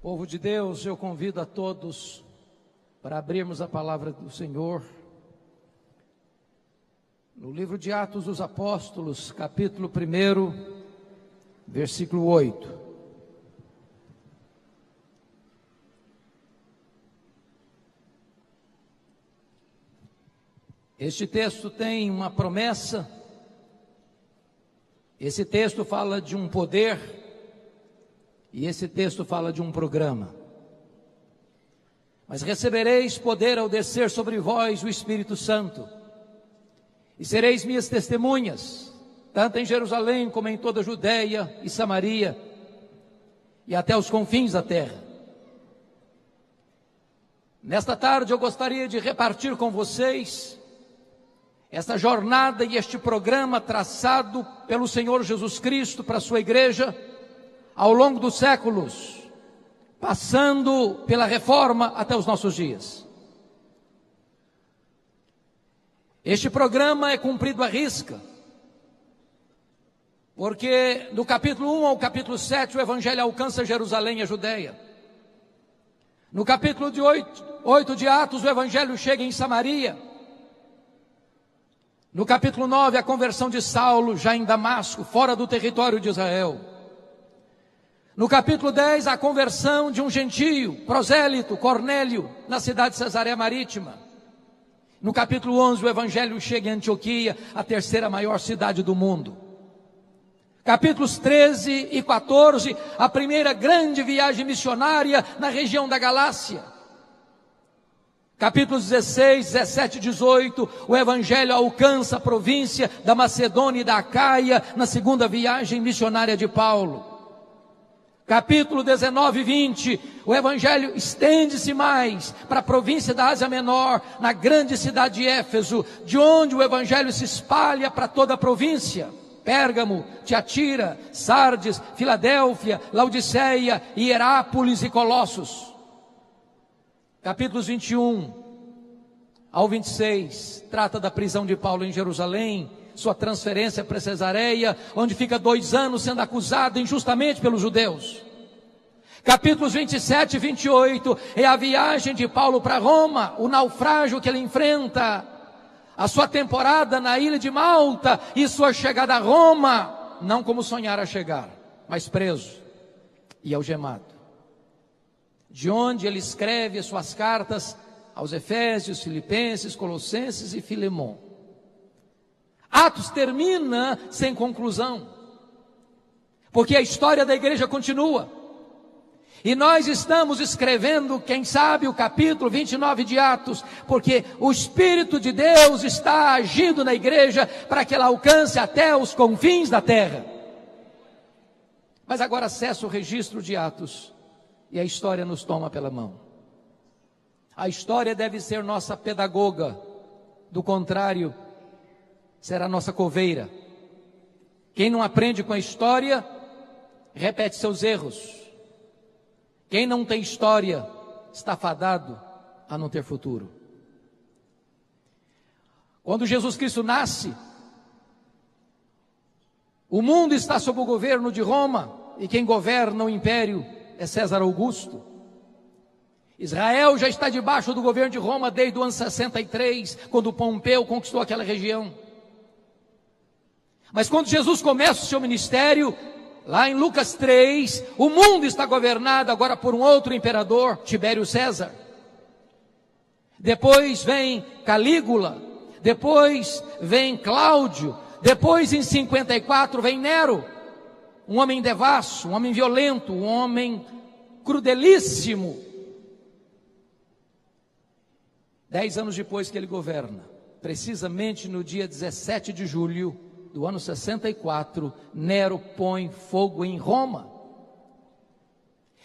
Povo de Deus, eu convido a todos para abrirmos a palavra do Senhor no livro de Atos dos Apóstolos, capítulo 1, versículo 8. Este texto tem uma promessa, esse texto fala de um poder, e esse texto fala de um programa. Mas recebereis poder ao descer sobre vós o Espírito Santo, e sereis minhas testemunhas, tanto em Jerusalém como em toda a Judeia e Samaria, e até os confins da terra. Nesta tarde eu gostaria de repartir com vocês esta jornada e este programa traçado pelo Senhor Jesus Cristo para a sua igreja, ao longo dos séculos, passando pela reforma até os nossos dias. Este programa é cumprido à risca, porque do capítulo 1 ao capítulo 7 o Evangelho alcança Jerusalém e a Judeia. No capítulo 8 de Atos o Evangelho chega em Samaria. No capítulo 9 a conversão de Saulo já em Damasco, fora do território de Israel. No capítulo 10, a conversão de um gentio, prosélito, Cornélio, na cidade de Cesareia Marítima. No capítulo 11, o Evangelho chega em Antioquia, a terceira maior cidade do mundo. Capítulos 13 e 14, a primeira grande viagem missionária na região da Galácia. Capítulos 16, 17 e 18, o Evangelho alcança a província da Macedônia e da Acaia, na segunda viagem missionária de Paulo. Capítulo 19 e 20, o Evangelho estende-se mais para a província da Ásia Menor, na grande cidade de Éfeso, de onde o Evangelho se espalha para toda a província. Pérgamo, Tiatira, Sardes, Filadélfia, Laodiceia, Hierápolis e Colossos. Capítulos 21 ao 26, trata da prisão de Paulo em Jerusalém, sua transferência para Cesareia, onde fica 2 anos sendo acusado injustamente pelos judeus. Capítulos 27 e 28 é a viagem de Paulo para Roma, o naufrágio que ele enfrenta, a sua temporada na ilha de Malta e sua chegada a Roma, não como sonhara chegar, mas preso e algemado. De onde ele escreve as suas cartas aos Efésios, Filipenses, Colossenses e Filemon. Atos termina sem conclusão, porque a história da igreja continua. E nós estamos escrevendo, quem sabe, o capítulo 29 de Atos, porque o Espírito de Deus está agindo na igreja para que ela alcance até os confins da terra. Mas agora acessa o registro de Atos e a história nos toma pela mão. A história deve ser nossa pedagoga, do contrário, será nossa coveira. Quem não aprende com a história, repete seus erros. Quem não tem história, está fadado a não ter futuro. Quando Jesus Cristo nasce, o mundo está sob o governo de Roma, e quem governa o império é César Augusto. Israel já está debaixo do governo de Roma desde o ano 63, quando Pompeu conquistou aquela região. Mas quando Jesus começa o seu ministério, lá em Lucas 3, o mundo está governado agora por um outro imperador, Tibério César. Depois vem Calígula, depois vem Cláudio, depois em 54 vem Nero, um homem devasso, um homem violento, um homem crudelíssimo. 10 anos depois que ele governa, precisamente no dia 17 de julho do ano 64, Nero põe fogo em Roma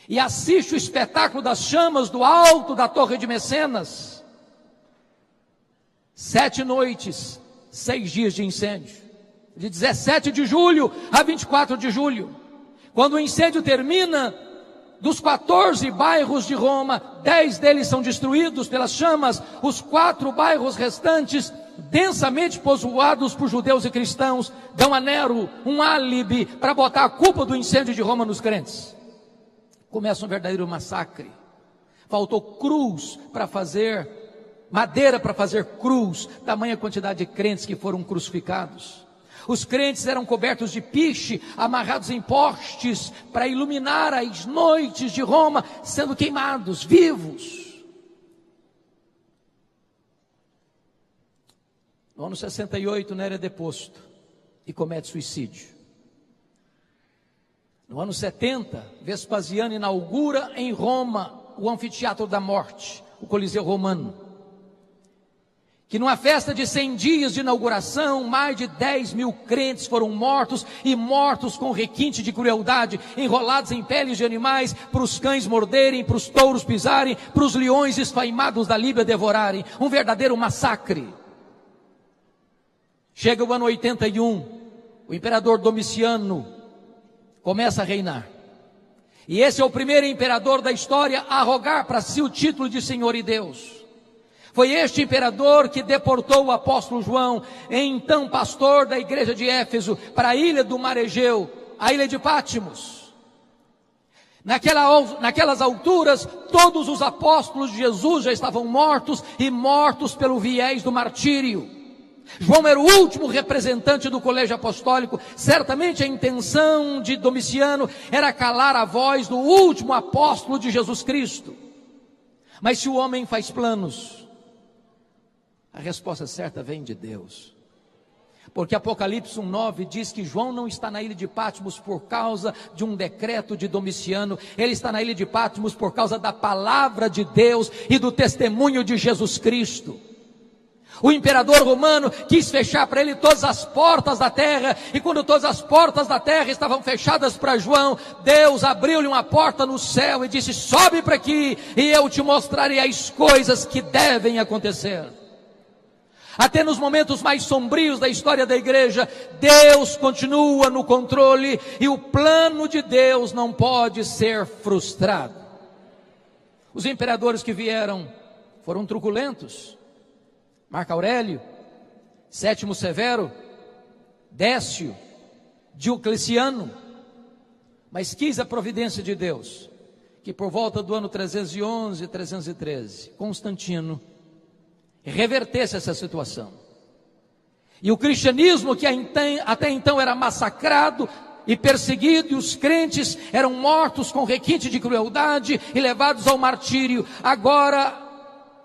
e assiste o espetáculo das chamas do alto da Torre de Mecenas. 7 noites, 6 dias de incêndio, de 17 de julho a 24 de julho. Quando o incêndio termina, dos 14 bairros de Roma, 10 deles são destruídos pelas chamas. Os 4 bairros restantes, densamente povoados por judeus e cristãos, dão a Nero um álibi para botar a culpa do incêndio de Roma nos crentes. Começa um verdadeiro massacre. Faltou cruz para fazer, madeira para fazer cruz, tamanha quantidade de crentes que foram crucificados. Os crentes eram cobertos de piche, amarrados em postes, para iluminar as noites de Roma, sendo queimados, vivos. No ano 68, Nero é deposto e comete suicídio. No ano 70, Vespasiano inaugura em Roma o anfiteatro da morte, o Coliseu Romano, que numa festa de 100 dias de inauguração, mais de 10 mil crentes foram mortos, e mortos com requinte de crueldade, enrolados em peles de animais, para os cães morderem, para os touros pisarem, para os leões esfaimados da Líbia devorarem, um verdadeiro massacre. Chega o ano 81, o imperador Domiciano começa a reinar, e esse é o primeiro imperador da história a arrogar para si o título de Senhor e Deus. Foi este imperador que deportou o apóstolo João, então pastor da igreja de Éfeso, para a ilha do Mar Egeu, a ilha de Pátmos. Naquelas alturas, todos os apóstolos de Jesus já estavam mortos, e mortos pelo viés do martírio. João era o último representante do colégio apostólico. Certamente a intenção de Domiciano era calar a voz do último apóstolo de Jesus Cristo. Mas se o homem faz planos, a resposta certa vem de Deus. Porque Apocalipse 1:9 diz que João não está na ilha de Pátmos por causa de um decreto de Domiciano. Ele está na ilha de Pátmos por causa da palavra de Deus e do testemunho de Jesus Cristo. O imperador romano quis fechar para ele todas as portas da terra, e quando todas as portas da terra estavam fechadas para João, Deus abriu-lhe uma porta no céu e disse: sobe para aqui e eu te mostrarei as coisas que devem acontecer. Até nos momentos mais sombrios da história da igreja, Deus continua no controle, e o plano de Deus não pode ser frustrado. Os imperadores que vieram foram truculentos: Marco Aurélio, Sétimo Severo, Décio, Diocleciano. Mas quis a providência de Deus que por volta do ano 311 e 313, Constantino revertesse essa situação. E o cristianismo, que até então era massacrado e perseguido, e os crentes eram mortos com requinte de crueldade e levados ao martírio, agora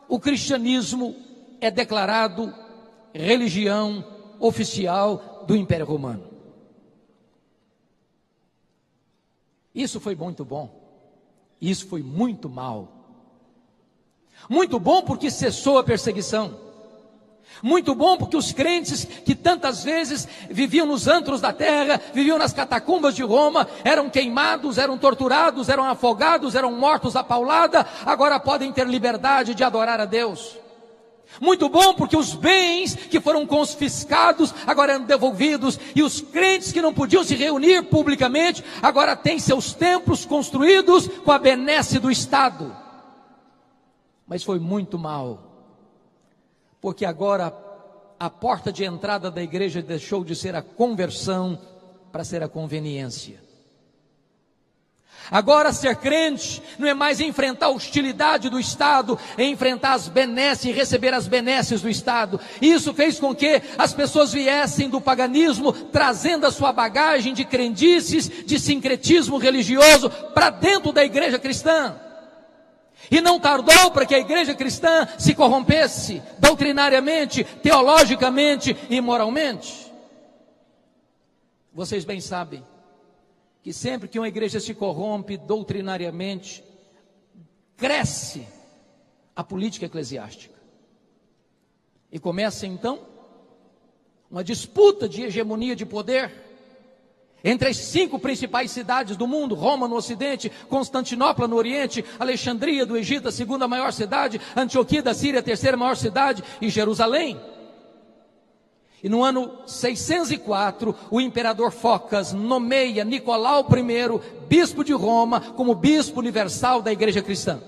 o cristianismo é declarado religião oficial do Império Romano. Isso foi muito bom, isso foi muito mal. Muito bom porque cessou a perseguição. Muito bom porque os crentes que tantas vezes viviam nos antros da terra, viviam nas catacumbas de Roma, eram queimados, eram torturados, eram afogados, eram mortos à paulada, agora podem ter liberdade de adorar a Deus. Muito bom porque os bens que foram confiscados agora eram devolvidos, e os crentes que não podiam se reunir publicamente agora têm seus templos construídos com a benesse do Estado. Mas foi muito mal, porque agora a porta de entrada da igreja deixou de ser a conversão para ser a conveniência. Agora ser crente não é mais enfrentar a hostilidade do Estado, é enfrentar as benesses e receber as benesses do Estado. Isso fez com que as pessoas viessem do paganismo, trazendo a sua bagagem de crendices, de sincretismo religioso para dentro da igreja cristã. E não tardou para que a igreja cristã se corrompesse doutrinariamente, teologicamente e moralmente. Vocês bem sabem que sempre que uma igreja se corrompe doutrinariamente, cresce a política eclesiástica. E começa então uma disputa de hegemonia de poder entre as 5 principais cidades do mundo: Roma no ocidente, Constantinopla no oriente, Alexandria do Egito, a 2ª maior cidade, Antioquia da Síria, a 3ª maior cidade, e Jerusalém. E no ano 604, o imperador Focas nomeia Nicolau I, bispo de Roma, como bispo universal da igreja cristã.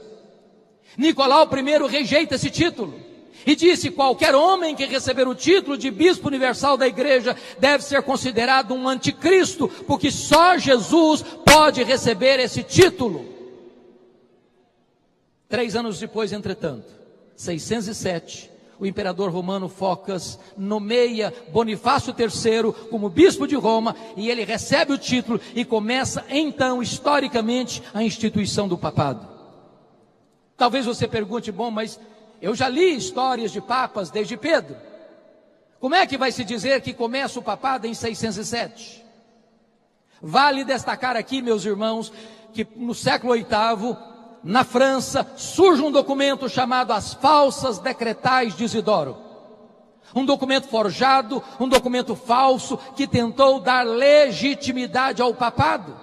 Nicolau I rejeita esse título e disse: qualquer homem que receber o título de bispo universal da igreja deve ser considerado um anticristo, porque só Jesus pode receber esse título. 3 anos depois, entretanto, 607, o imperador romano Focas nomeia Bonifácio III como bispo de Roma, e ele recebe o título e começa então, historicamente, a instituição do papado. Talvez você pergunte, bom, mas eu já li histórias de papas desde Pedro. Como é que vai se dizer que começa o papado em 607? Vale destacar aqui, meus irmãos, que no século VIII, na França, surge um documento chamado As Falsas Decretais de Isidoro. Um documento forjado, um documento falso, que tentou dar legitimidade ao papado,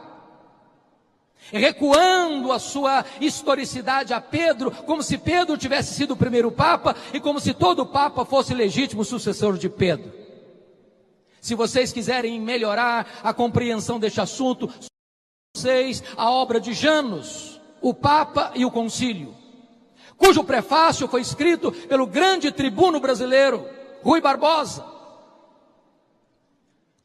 recuando a sua historicidade a Pedro, como se Pedro tivesse sido o primeiro papa, e como se todo papa fosse legítimo sucessor de Pedro. Se vocês quiserem melhorar a compreensão deste assunto, vocês a obra de Janus, o Papa e o Concílio, cujo prefácio foi escrito pelo grande tribuno brasileiro, Rui Barbosa,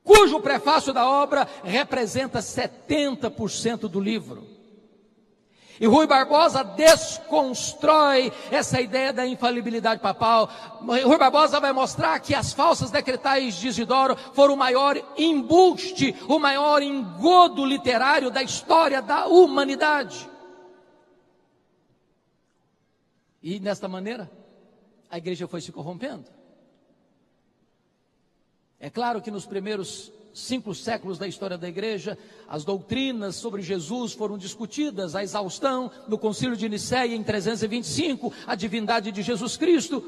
cujo prefácio da obra representa 70% do livro. E Rui Barbosa desconstrói essa ideia da infalibilidade papal. Rui Barbosa vai mostrar que as falsas decretais de Isidoro foram o maior embuste, o maior engodo literário da história da humanidade. E desta maneira, a igreja foi se corrompendo. É claro que nos primeiros 5 séculos da história da igreja, as doutrinas sobre Jesus foram discutidas à exaustão no Concílio de Nicéia em 325, a divindade de Jesus Cristo.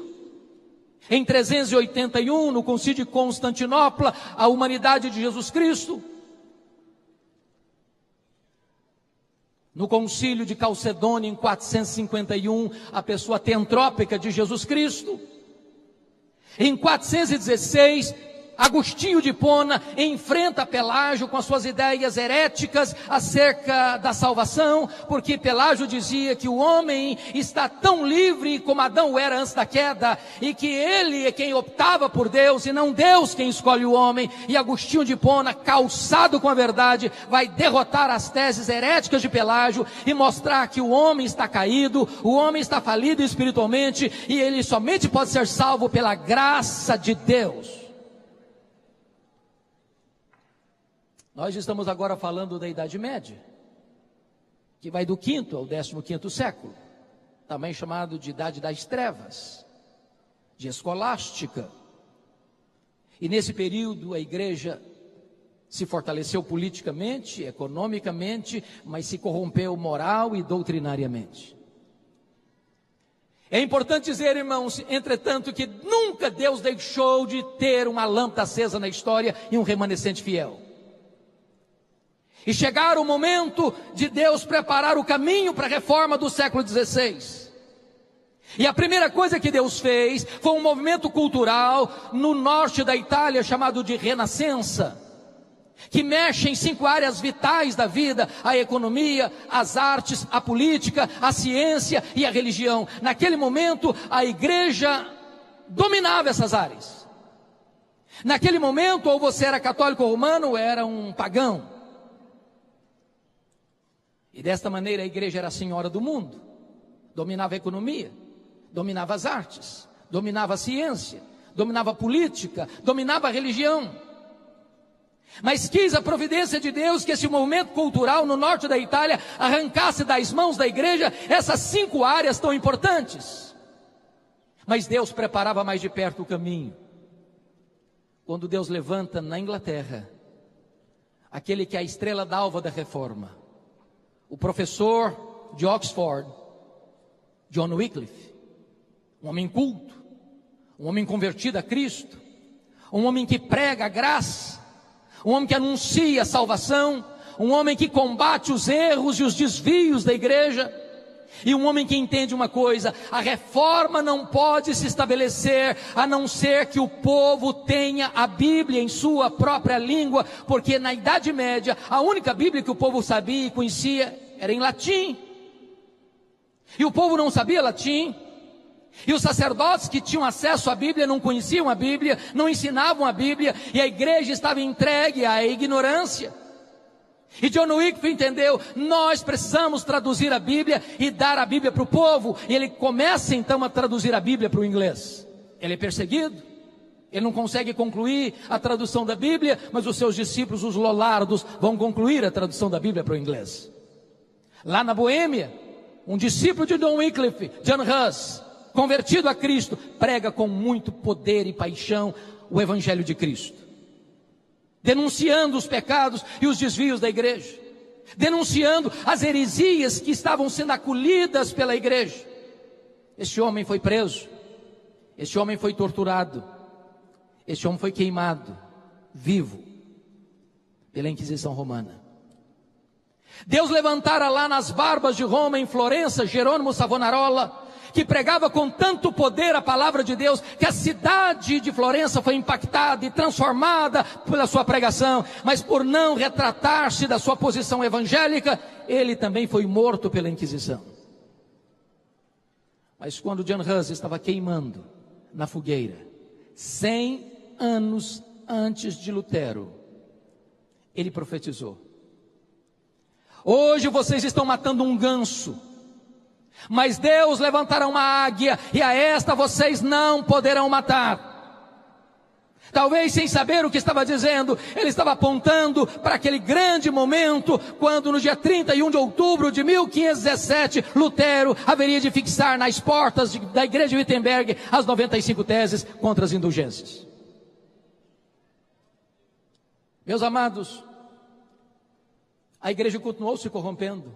Em 381, no Concílio de Constantinopla, a humanidade de Jesus Cristo. No Concílio de Calcedônia, em 451, a pessoa teantrópica de Jesus Cristo. Em 416, Agostinho de Hipona enfrenta Pelágio com as suas ideias heréticas acerca da salvação, porque Pelágio dizia que o homem está tão livre como Adão era antes da queda, e que ele é quem optava por Deus e não Deus quem escolhe o homem. E Agostinho de Hipona, calçado com a verdade, vai derrotar as teses heréticas de Pelágio e mostrar que o homem está caído, o homem está falido espiritualmente, e ele somente pode ser salvo pela graça de Deus. Nós estamos agora falando da Idade Média, que vai do 5º ao 15º século, também chamado de Idade das Trevas, de Escolástica. E nesse período a igreja se fortaleceu politicamente, economicamente, mas se corrompeu moral e doutrinariamente. É importante dizer, irmãos, entretanto, que nunca Deus deixou de ter uma lâmpada acesa na história e um remanescente fiel. E chegar o momento de Deus preparar o caminho para a reforma do século XVI. E a primeira coisa que Deus fez foi um movimento cultural no norte da Itália chamado de Renascença, que mexe em 5 áreas vitais da vida: a economia, as artes, a política, a ciência e a religião. Naquele momento a igreja dominava essas áreas. Naquele momento, ou você era católico ou romano, ou era um pagão. E desta maneira a igreja era a senhora do mundo, dominava a economia, dominava as artes, dominava a ciência, dominava a política, dominava a religião. Mas quis a providência de Deus que esse movimento cultural no norte da Itália arrancasse das mãos da igreja essas 5 áreas tão importantes. Mas Deus preparava mais de perto o caminho. Quando Deus levanta na Inglaterra aquele que é a estrela d'alva da reforma, o professor de Oxford, John Wycliffe, um homem culto, um homem convertido a Cristo, um homem que prega a graça, um homem que anuncia a salvação, um homem que combate os erros e os desvios da igreja, e um homem que entende uma coisa: a reforma não pode se estabelecer a não ser que o povo tenha a Bíblia em sua própria língua, porque na Idade Média a única Bíblia que o povo sabia e conhecia era em latim, e o povo não sabia latim, e os sacerdotes que tinham acesso à Bíblia não conheciam a Bíblia, não ensinavam a Bíblia, e a igreja estava entregue à ignorância. E John Wycliffe entendeu, nós precisamos traduzir a Bíblia e dar a Bíblia para o povo. E ele começa então a traduzir a Bíblia para o inglês. Ele é perseguido, ele não consegue concluir a tradução da Bíblia, mas os seus discípulos, os Lollardos, vão concluir a tradução da Bíblia para o inglês. Lá na Boêmia, um discípulo de John Wycliffe, John Huss, convertido a Cristo, prega com muito poder e paixão o Evangelho de Cristo, denunciando os pecados e os desvios da igreja, denunciando as heresias que estavam sendo acolhidas pela igreja. Este homem foi preso, este homem foi torturado, este homem foi queimado vivo pela Inquisição Romana. Deus levantara lá nas barbas de Roma, em Florença, Jerônimo Savonarola, que pregava com tanto poder a palavra de Deus, que a cidade de Florença foi impactada e transformada pela sua pregação, mas por não retratar-se da sua posição evangélica, ele também foi morto pela Inquisição. Mas quando John Huss estava queimando na fogueira, 100 anos antes de Lutero, ele profetizou: hoje vocês estão matando um ganso, mas Deus levantará uma águia, e a esta vocês não poderão matar. Talvez sem saber o que estava dizendo, ele estava apontando para aquele grande momento, quando no dia 31 de outubro de 1517, Lutero haveria de fixar nas portas da igreja de Wittenberg as 95 teses contra as indulgências. Meus amados, a igreja continuou se corrompendo,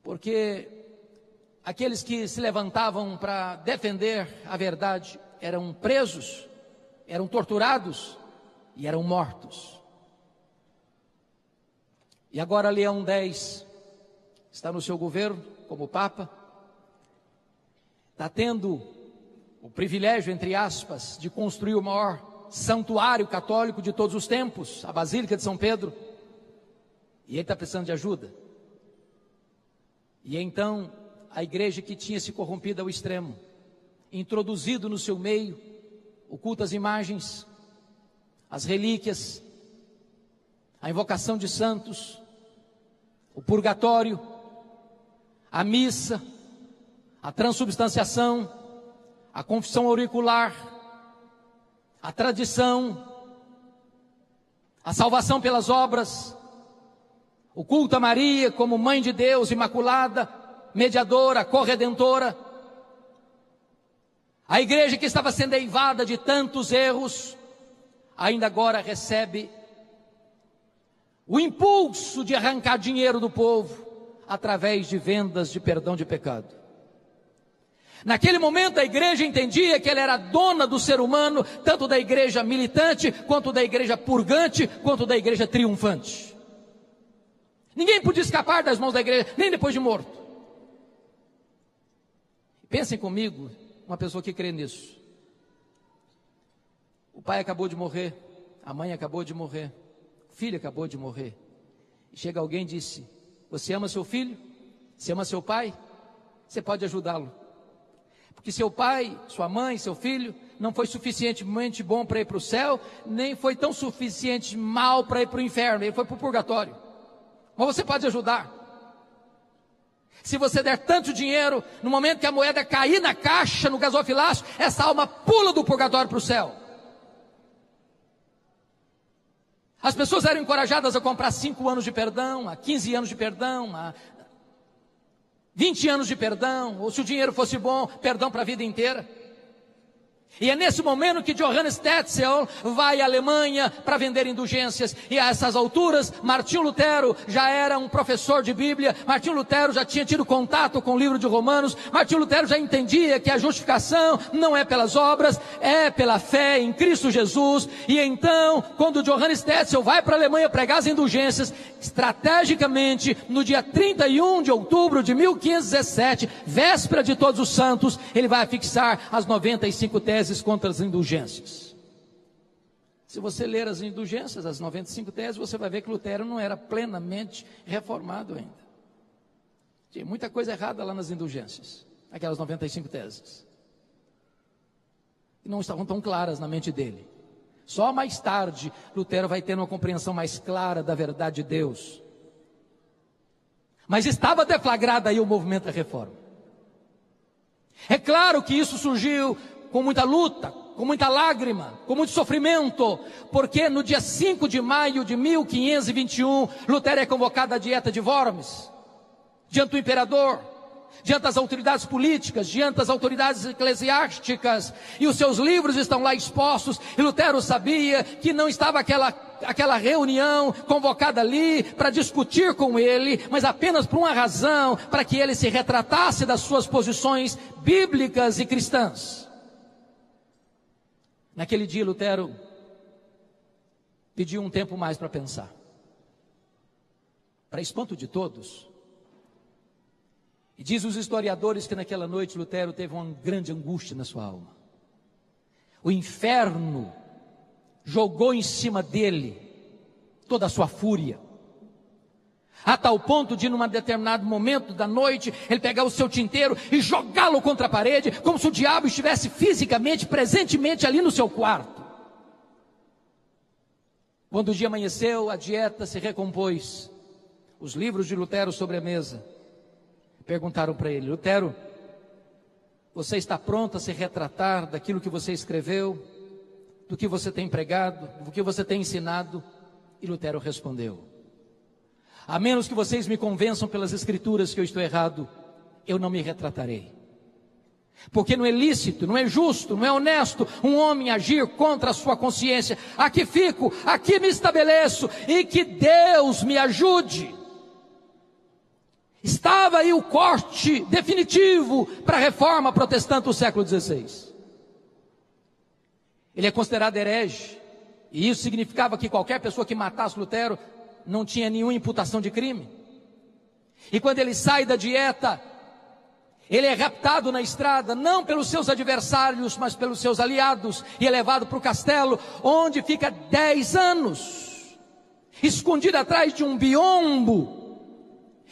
porque aqueles que se levantavam para defender a verdade eram presos, eram torturados e eram mortos. E agora Leão X está no seu governo como Papa, está tendo o privilégio, entre aspas, de construir o maior santuário católico de todos os tempos, a Basílica de São Pedro, e ele está precisando de ajuda. E então a igreja, que tinha se corrompido ao extremo, introduzido no seu meio o culto às imagens, as relíquias, a invocação de santos, o purgatório, a missa, a transubstanciação, a confissão auricular, a tradição, a salvação pelas obras, o culto a Maria como Mãe de Deus, Imaculada, mediadora, corredentora. A igreja, que estava sendo eivada de tantos erros, ainda agora recebe o impulso de arrancar dinheiro do povo através de vendas de perdão de pecado. Naquele momento a igreja entendia que ela era dona do ser humano, tanto da igreja militante, quanto da igreja purgante, quanto da igreja triunfante. Ninguém podia escapar das mãos da igreja, nem depois de morto. Pensem comigo, uma pessoa que crê nisso. O pai acabou de morrer, a mãe acabou de morrer, o filho acabou de morrer. E chega alguém e disse: você ama seu filho? Você ama seu pai? Você pode ajudá-lo. Porque seu pai, sua mãe, seu filho não foi suficientemente bom para ir para o céu, nem foi tão suficiente mal para ir para o inferno, ele foi para o purgatório. Mas você pode ajudar. Se você der tanto dinheiro, no momento que a moeda cair na caixa, no gasofilácio, essa alma pula do purgatório para o céu. As pessoas eram encorajadas a comprar 5 anos de perdão, a 15 anos de perdão, a 20 anos de perdão, ou se o dinheiro fosse bom, perdão para a vida inteira. E é nesse momento que Johannes Tetzel vai à Alemanha para vender indulgências. E a essas alturas, Martinho Lutero já era um professor de Bíblia. Martinho Lutero já tinha tido contato com o livro de Romanos. Martinho Lutero já entendia que a justificação não é pelas obras, é pela fé em Cristo Jesus. E então, quando Johannes Tetzel vai para a Alemanha pregar as indulgências, estrategicamente, no dia 31 de outubro de 1517, véspera de Todos os Santos, ele vai fixar as 95 teses contra as indulgências. Se você ler as indulgências, as 95 teses, você vai ver que Lutero não era plenamente reformado ainda. Tinha muita coisa errada lá nas indulgências, aquelas 95 teses, que não estavam tão claras na mente dele. Só mais tarde, Lutero vai ter uma compreensão mais clara da verdade de Deus. Mas estava deflagrado aí o movimento da reforma. É claro que isso surgiu com muita luta, com muita lágrima, com muito sofrimento, porque no dia 5 de maio de 1521, Lutero é convocado à dieta de Worms, diante do imperador, diante das autoridades políticas, diante das autoridades eclesiásticas, e os seus livros estão lá expostos, e Lutero sabia que não estava aquela reunião convocada ali para discutir com ele, mas apenas por uma razão, para que ele se retratasse das suas posições bíblicas e cristãs. Naquele dia Lutero pediu um tempo mais para pensar. Para espanto de todos, e diz os historiadores que naquela noite Lutero teve uma grande angústia na sua alma. O inferno jogou em cima dele toda a sua fúria, a tal ponto de, num determinado momento da noite, ele pegar o seu tinteiro e jogá-lo contra a parede, como se o diabo estivesse fisicamente, presentemente ali no seu quarto. Quando o dia amanheceu, a dieta se recompôs, os livros de Lutero sobre a mesa. Perguntaram para ele: Lutero, você está pronto a se retratar daquilo que você escreveu, do que você tem pregado, do que você tem ensinado? E Lutero respondeu: a menos que vocês me convençam pelas escrituras que eu estou errado, eu não me retratarei. Porque não é lícito, não é justo, não é honesto um homem agir contra a sua consciência. Aqui fico, aqui me estabeleço, e que Deus me ajude. Estava aí o corte definitivo para a reforma protestante do século XVI. Ele é considerado herege, e isso significava que qualquer pessoa que matasse Lutero não tinha nenhuma imputação de crime. E quando ele sai da dieta, ele é raptado na estrada, não pelos seus adversários, mas pelos seus aliados, e é levado para o castelo, onde fica 10 anos, escondido atrás de um biombo.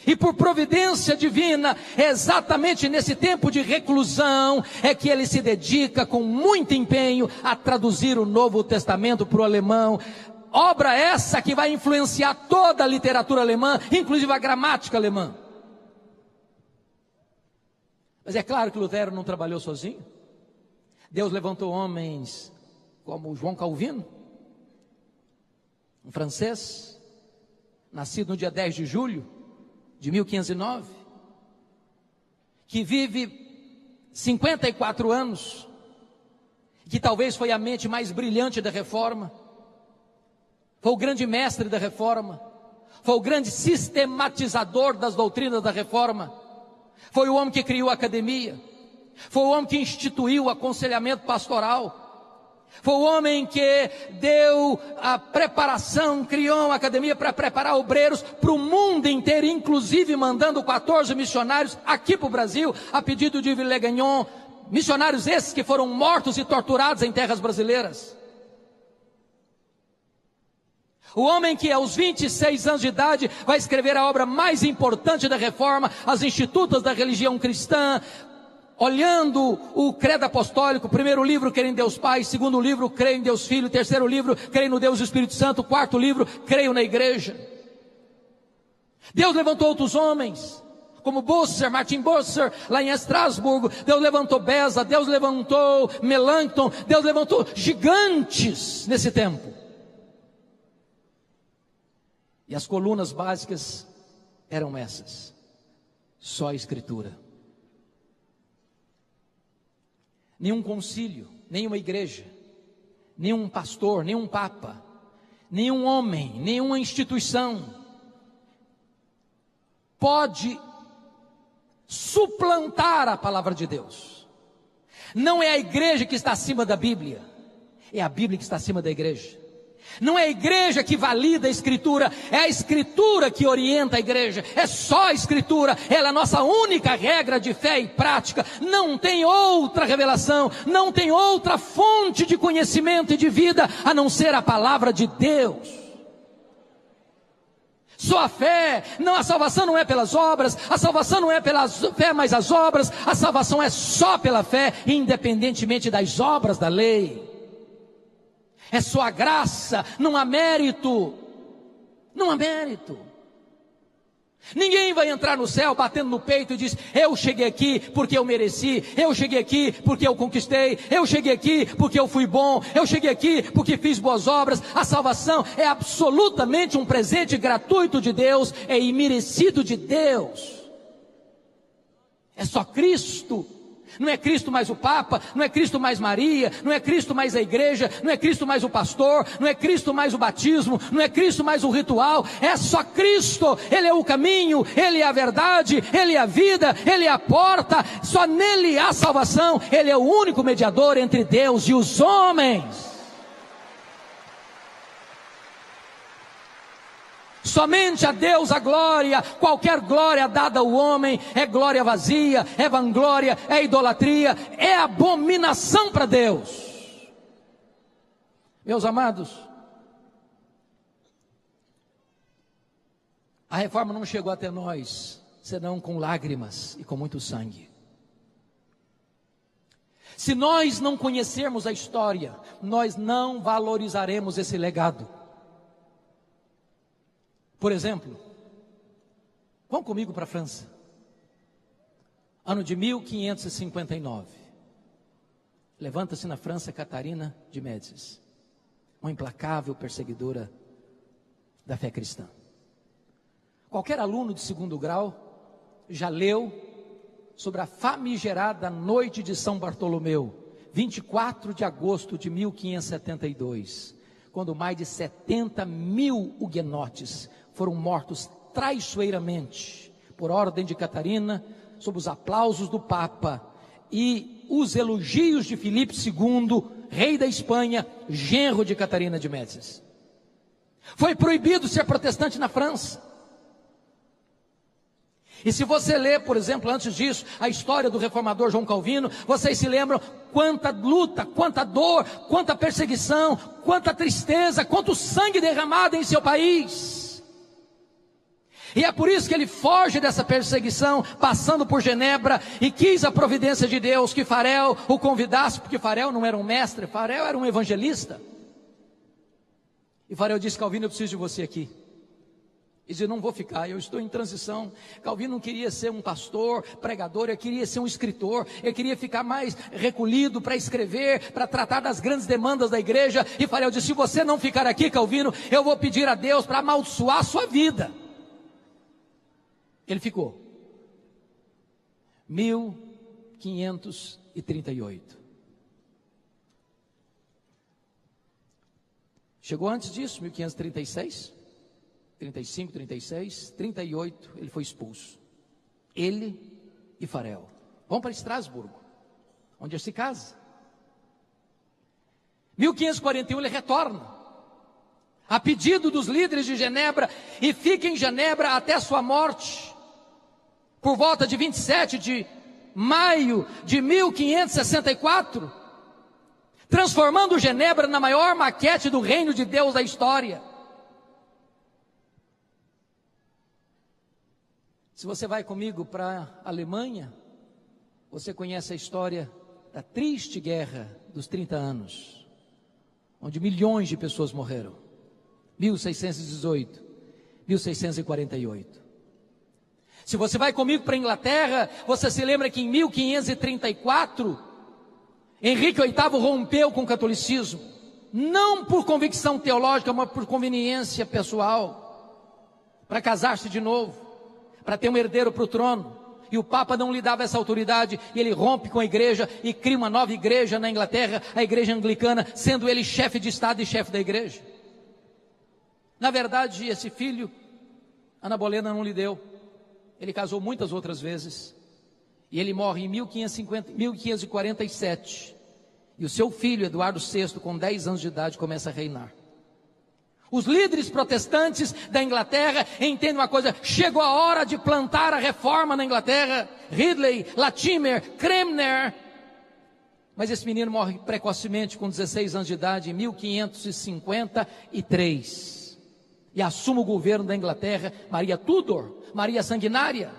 E por providência divina, exatamente nesse tempo de reclusão, é que ele se dedica com muito empenho a traduzir o Novo Testamento para o alemão. Obra essa que vai influenciar toda a literatura alemã, inclusive a gramática alemã. Mas é claro que Lutero não trabalhou sozinho. Deus levantou homens como João Calvino, um francês, nascido no dia 10 de julho de 1509, que vive 54 anos, que talvez foi a mente mais brilhante da reforma, foi o grande mestre da reforma, foi o grande sistematizador das doutrinas da reforma, foi o homem que criou a academia, foi o homem que instituiu o aconselhamento pastoral, foi o homem que deu a preparação, criou uma academia para preparar obreiros para o mundo inteiro, inclusive mandando 14 missionários aqui para o Brasil, a pedido de Villegagnon, missionários esses que foram mortos e torturados em terras brasileiras. O homem que aos 26 anos de idade vai escrever a obra mais importante da reforma, as Institutas da Religião Cristã, olhando o credo apostólico. Primeiro livro, creio em Deus Pai; segundo livro, creio em Deus Filho; terceiro livro, creio no Deus Espírito Santo; quarto livro, creio na igreja. Deus levantou outros homens, como Busser, Martin Busser, lá em Estrasburgo. Deus levantou Beza, Deus levantou Melanchthon, Deus levantou gigantes nesse tempo. E as colunas básicas eram essas: só a Escritura. Nenhum concílio, nenhuma igreja, nenhum pastor, nenhum papa, nenhum homem, nenhuma instituição pode suplantar a palavra de Deus. Não é a igreja que está acima da Bíblia, é a Bíblia que está acima da igreja. Não é a igreja que valida a Escritura, é a Escritura que orienta a igreja. É só a Escritura, ela é a nossa única regra de fé e prática. Não tem outra revelação, não tem outra fonte de conhecimento e de vida a não ser a palavra de Deus. Só a fé, não, a salvação não é pelas obras, a salvação não é pela fé mais as obras, a salvação é só pela fé, independentemente das obras da lei. É só a graça, não há mérito. Não há mérito. Ninguém vai entrar no céu batendo no peito e diz: eu cheguei aqui porque eu mereci, eu cheguei aqui porque eu conquistei, eu cheguei aqui porque eu fui bom, eu cheguei aqui porque fiz boas obras. A salvação é absolutamente um presente gratuito de Deus, é imerecido de Deus. É só Cristo. Não é Cristo mais o Papa, não é Cristo mais Maria, não é Cristo mais a igreja, não é Cristo mais o pastor, não é Cristo mais o batismo, não é Cristo mais o ritual, é só Cristo. Ele é o caminho, Ele é a verdade, Ele é a vida, Ele é a porta, só nele há salvação. Ele é o único mediador entre Deus e os homens. Somente a Deus a glória. Qualquer glória dada ao homem é glória vazia, é vanglória, é idolatria, é abominação para Deus. Meus amados, a reforma não chegou até nós senão com lágrimas e com muito sangue. Se nós não conhecermos a história, nós não valorizaremos esse legado. Por exemplo, vão comigo para a França, ano de 1559, levanta-se na França Catarina de Médicis, uma implacável perseguidora da fé cristã. Qualquer aluno de segundo grau já leu sobre a famigerada noite de São Bartolomeu, 24 de agosto de 1572, quando mais de 70 mil huguenotes foram mortos traiçoeiramente, por ordem de Catarina, sob os aplausos do Papa e os elogios de Filipe II, rei da Espanha, genro de Catarina de Médicis. Foi proibido ser protestante na França. E se você ler, por exemplo, antes disso, a história do reformador João Calvino, vocês se lembram quanta luta, quanta dor, quanta perseguição, quanta tristeza, quanto sangue derramado em seu país. E é por isso que ele foge dessa perseguição, passando por Genebra, e quis a providência de Deus que Farel o convidasse, porque Farel não era um mestre, Farel era um evangelista. E Farel disse: Calvino, eu preciso de você aqui. E disse: não vou ficar, eu estou em transição. Calvino não queria ser um pastor, pregador, eu queria ser um escritor, eu queria ficar mais recolhido para escrever, para tratar das grandes demandas da igreja. E Farel disse: se você não ficar aqui, Calvino, eu vou pedir a Deus para amaldiçoar a sua vida. Ele ficou. 1538. Chegou antes disso, 1536, 35, 36, 38, ele foi expulso. Ele e Farel. Vão para Estrasburgo, onde ele se casa. 1541 ele retorna, a pedido dos líderes de Genebra, e fica em Genebra até a sua morte, por volta de 27 de maio de 1564, transformando Genebra na maior maquete do reino de Deus da história. Se você vai comigo para a Alemanha, você conhece a história da triste guerra dos 30 anos, onde milhões de pessoas morreram. 1618, 1648. Se você vai comigo para a Inglaterra, você se lembra que em 1534, Henrique VIII rompeu com o catolicismo, não por convicção teológica, mas por conveniência pessoal, para casar-se de novo, para ter um herdeiro para o trono. E o Papa não lhe dava essa autoridade, e ele rompe com a igreja e cria uma nova igreja na Inglaterra, a igreja anglicana, sendo ele chefe de estado e chefe da igreja. Na verdade, esse filho, Ana Bolena não lhe deu. Ele casou muitas outras vezes, e ele morre em 1547, e o seu filho, Eduardo VI, com 10 anos de idade, começa a reinar. Os líderes protestantes da Inglaterra entendem uma coisa: chegou a hora de plantar a reforma na Inglaterra. Ridley, Latimer, Cranmer. Mas esse menino morre precocemente, com 16 anos de idade, em 1553. E assume o governo da Inglaterra Maria Tudor, Maria Sanguinária,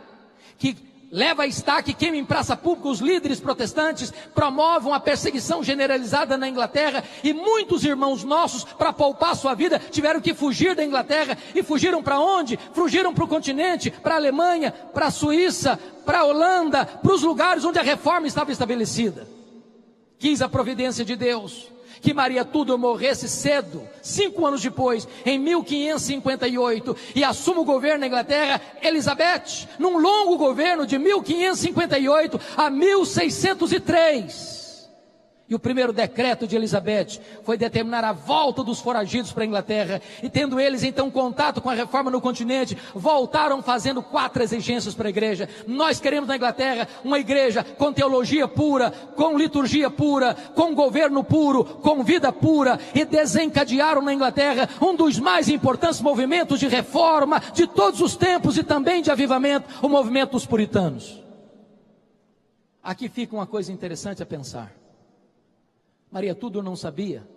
que leva a estaca e queima em praça pública os líderes protestantes, promovam a perseguição generalizada na Inglaterra, e muitos irmãos nossos, para poupar sua vida, tiveram que fugir da Inglaterra. E fugiram para onde? Fugiram para o continente, para a Alemanha, para a Suíça, para a Holanda, para os lugares onde a reforma estava estabelecida. Quis a providência de Deus que Maria Tudor morresse cedo, 5 anos depois, em 1558, e assuma o governo na Inglaterra Elizabeth, num longo governo de 1558 a 1603. E o primeiro decreto de Elizabeth foi determinar a volta dos foragidos para a Inglaterra, e tendo eles então contato com a reforma no continente, voltaram fazendo 4 exigências para a igreja. Nós queremos na Inglaterra uma igreja com teologia pura, com liturgia pura, com governo puro, com vida pura, e desencadearam na Inglaterra um dos mais importantes movimentos de reforma de todos os tempos e também de avivamento, o movimento dos puritanos. Aqui fica uma coisa interessante a pensar. Maria Tudor não sabia,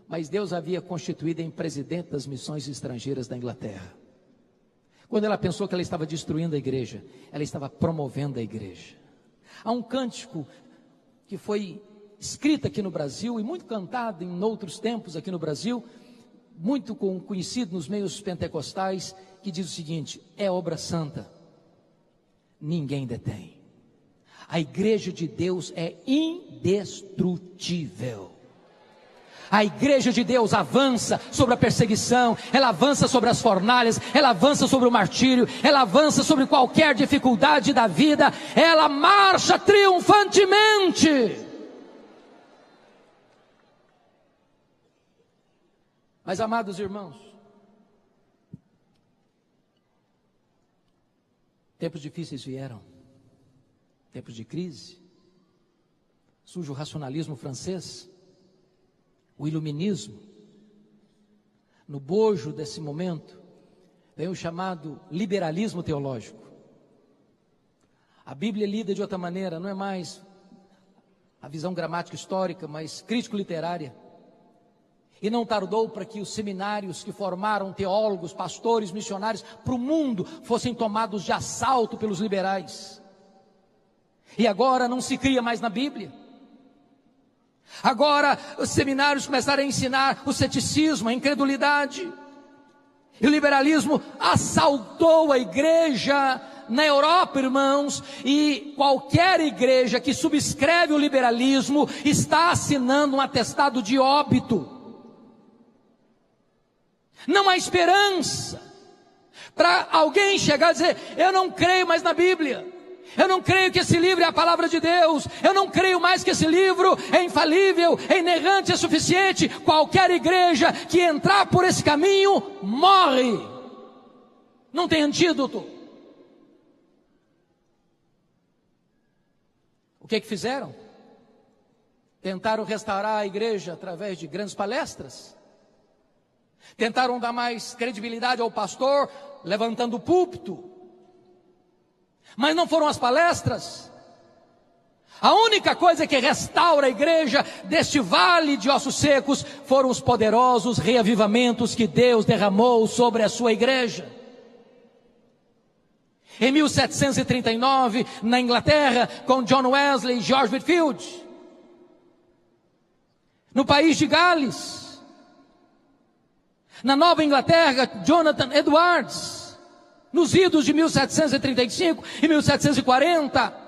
mas Deus havia constituído em presidente das missões estrangeiras da Inglaterra. Quando ela pensou que ela estava destruindo a igreja, ela estava promovendo a igreja. Há um cântico que foi escrito aqui no Brasil e muito cantado em outros tempos aqui no Brasil, muito conhecido nos meios pentecostais, que diz o seguinte: é obra santa, ninguém detém. A igreja de Deus é indestrutível. A igreja de Deus avança sobre a perseguição, ela avança sobre as fornalhas, ela avança sobre o martírio, ela avança sobre qualquer dificuldade da vida, ela marcha triunfantemente. Mas, amados irmãos, tempos difíceis vieram. Tempos de crise, surge o racionalismo francês, o iluminismo. No bojo desse momento, vem o chamado liberalismo teológico. A Bíblia é lida de outra maneira, não é mais a visão gramática histórica, mas crítico-literária. E não tardou para que os seminários que formaram teólogos, pastores, missionários para o mundo fossem tomados de assalto pelos liberais. E agora não se cria mais na Bíblia. Agora os seminários começaram a ensinar o ceticismo, a incredulidade. E o liberalismo assaltou a igreja na Europa, irmãos. E qualquer igreja que subscreve o liberalismo está assinando um atestado de óbito. Não há esperança para alguém chegar e dizer: eu não creio mais na Bíblia. Eu não creio que esse livro é a palavra de Deus. Eu não creio mais que esse livro é infalível, é inerrante, é suficiente. Qualquer igreja que entrar por esse caminho, morre. Não tem antídoto. O que fizeram? Tentaram restaurar a igreja através de grandes palestras. Tentaram dar mais credibilidade ao pastor, levantando o púlpito. Mas não foram as palestras. A única coisa que restaura a igreja deste vale de ossos secos foram os poderosos reavivamentos que Deus derramou sobre a sua igreja. Em 1739, na Inglaterra, com John Wesley e George Whitefield. No país de Gales. Na Nova Inglaterra, Jonathan Edwards. Nos idos de 1735 e 1740.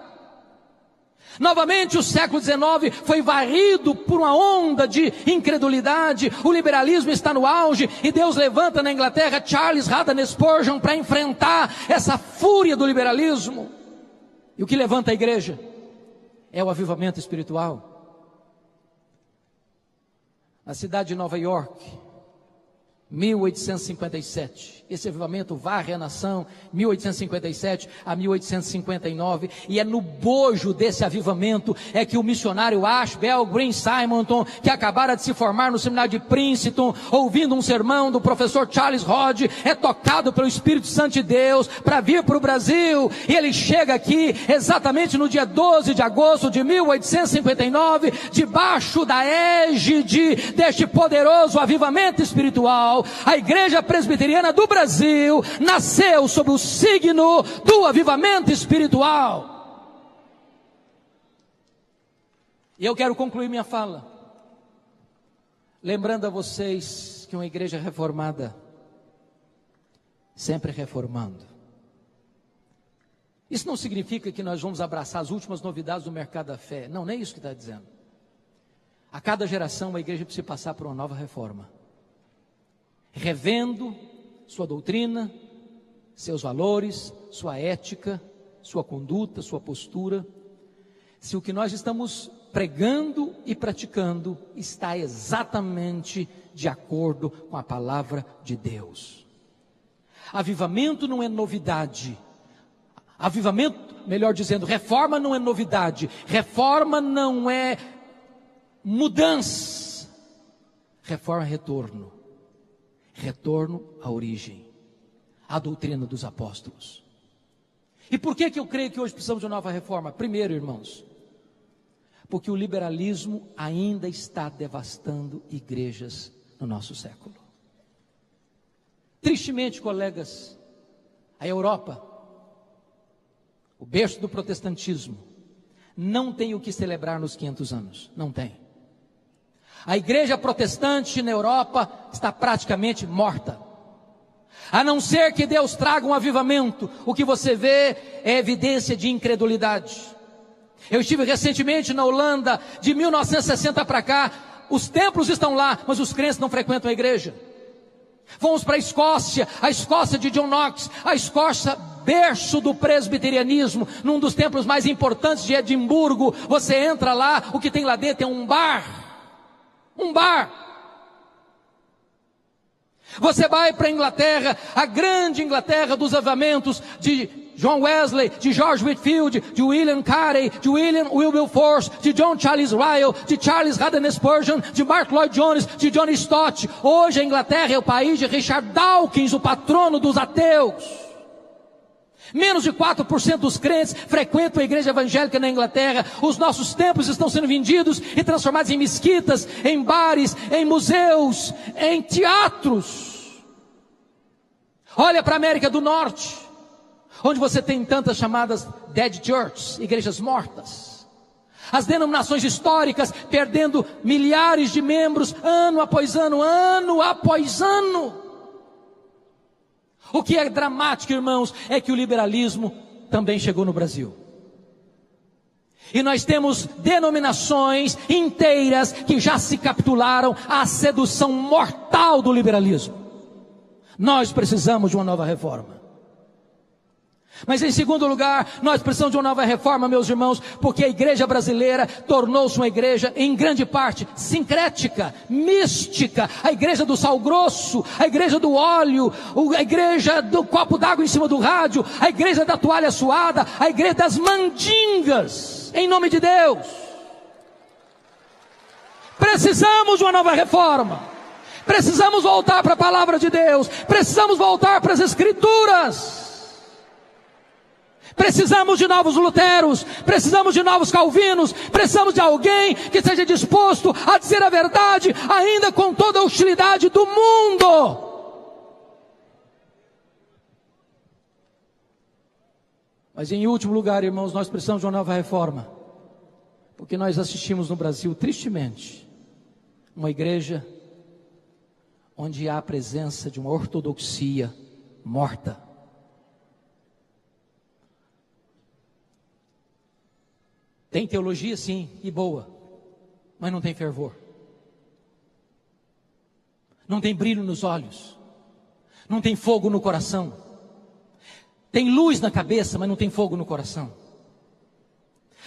Novamente o século XIX foi varrido por uma onda de incredulidade. O liberalismo está no auge e Deus levanta na Inglaterra Charles Haddon Spurgeon para enfrentar essa fúria do liberalismo. E o que levanta a igreja é o avivamento espiritual. Na cidade de Nova York, 1857, esse avivamento varre a nação, 1857 a 1859, e é no bojo desse avivamento é que o missionário Ashbel Green Simonton, que acabara de se formar no seminário de Princeton, ouvindo um sermão do professor Charles Hodge, é tocado pelo Espírito Santo de Deus para vir para o Brasil, e ele chega aqui exatamente no dia 12 de agosto de 1859, debaixo da égide deste poderoso avivamento espiritual. espiritual, a Igreja Presbiteriana do Brasil nasceu sob o signo do avivamento espiritual. E eu quero concluir minha fala lembrando a vocês que uma igreja reformada, sempre reformando. Isso não significa que nós vamos abraçar as últimas novidades do mercado da fé. Não, nem isso que está dizendo. A cada geração a igreja precisa passar por uma nova reforma, revendo sua doutrina, seus valores, sua ética, sua conduta, sua postura, se o que nós estamos pregando e praticando está exatamente de acordo com a palavra de Deus. Avivamento não é novidade. Avivamento, melhor dizendo, reforma não é novidade. Reforma não é mudança. Reforma é retorno. Retorno à origem, à doutrina dos apóstolos. E por que eu creio que hoje precisamos de uma nova reforma? Primeiro, irmãos, porque o liberalismo ainda está devastando igrejas no nosso século. Tristemente, colegas, a Europa, o berço do protestantismo, não tem o que celebrar nos 500 anos, não tem. A igreja protestante na Europa está praticamente morta. A não ser que Deus traga um avivamento, o que você vê é evidência de incredulidade. Eu estive recentemente na Holanda, de 1960 para cá, os templos estão lá, mas os crentes não frequentam a igreja. Fomos para a Escócia de John Knox, a Escócia, berço do presbiterianismo, num dos templos mais importantes de Edimburgo. Você entra lá, o que tem lá dentro é um bar. Você vai para a Inglaterra, a grande Inglaterra dos avivamentos, de John Wesley, de George Whitefield, de William Carey, de William Wilberforce, de John Charles Ryle, de Charles Haddon Spurgeon, de Mark Lloyd Jones, de John Stott. Hoje a Inglaterra é o país de Richard Dawkins, o patrono dos ateus. Menos de 4% dos crentes frequentam a igreja evangélica na Inglaterra. Os nossos templos estão sendo vendidos e transformados em mesquitas, em bares, em museus, em teatros. Olha para a América do Norte, onde você tem tantas chamadas dead churches, igrejas mortas. As denominações históricas perdendo milhares de membros, ano após ano, ano após ano. O que é dramático, irmãos, é que o liberalismo também chegou no Brasil. E nós temos denominações inteiras que já se capitularam à sedução mortal do liberalismo. Nós precisamos de uma nova reforma. Mas em segundo lugar, nós precisamos de uma nova reforma, meus irmãos, porque a igreja brasileira tornou-se uma igreja, em grande parte, sincrética, mística. A igreja do sal grosso, a igreja do óleo, a igreja do copo d'água em cima do rádio, a igreja da toalha suada, a igreja das mandingas, em nome de Deus. Precisamos de uma nova reforma. Precisamos voltar para a palavra de Deus. Precisamos voltar para as Escrituras. Precisamos de novos Luteros, precisamos de novos Calvinos, precisamos de alguém que esteja disposto a dizer a verdade, ainda com toda a hostilidade do mundo. Mas em último lugar, irmãos, nós precisamos de uma nova reforma, porque nós assistimos no Brasil, tristemente, uma igreja onde há a presença de uma ortodoxia morta. Tem teologia sim, e boa, mas não tem fervor. Não tem brilho nos olhos. Não tem fogo no coração. Tem luz na cabeça, mas não tem fogo no coração.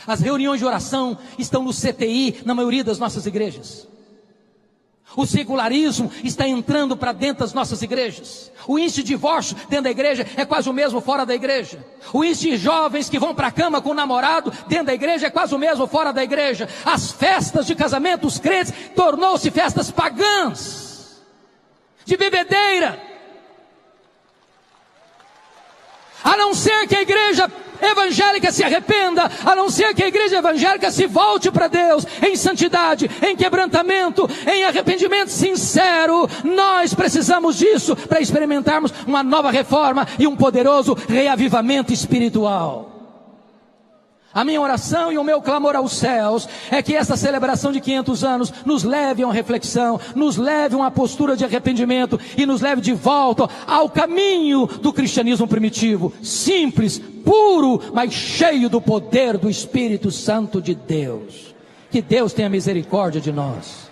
As reuniões de oração estão no CTI, na maioria das nossas igrejas. O secularismo está entrando para dentro das nossas igrejas. O índice de divórcio dentro da igreja é quase o mesmo fora da igreja. O índice de jovens que vão para a cama com o namorado dentro da igreja é quase o mesmo fora da igreja. As festas de casamento dos crentes tornou-se festas pagãs, de bebedeira. A não ser que a igreja evangélica se arrependa, a não ser que a igreja evangélica se volte para Deus em santidade, em quebrantamento, em arrependimento sincero. Nós precisamos disso para experimentarmos uma nova reforma e um poderoso reavivamento espiritual. A minha oração e o meu clamor aos céus é que essa celebração de 500 anos nos leve a uma reflexão, nos leve a uma postura de arrependimento e nos leve de volta ao caminho do cristianismo primitivo, simples, puro, mas cheio do poder do Espírito Santo de Deus. Que Deus tenha misericórdia de nós.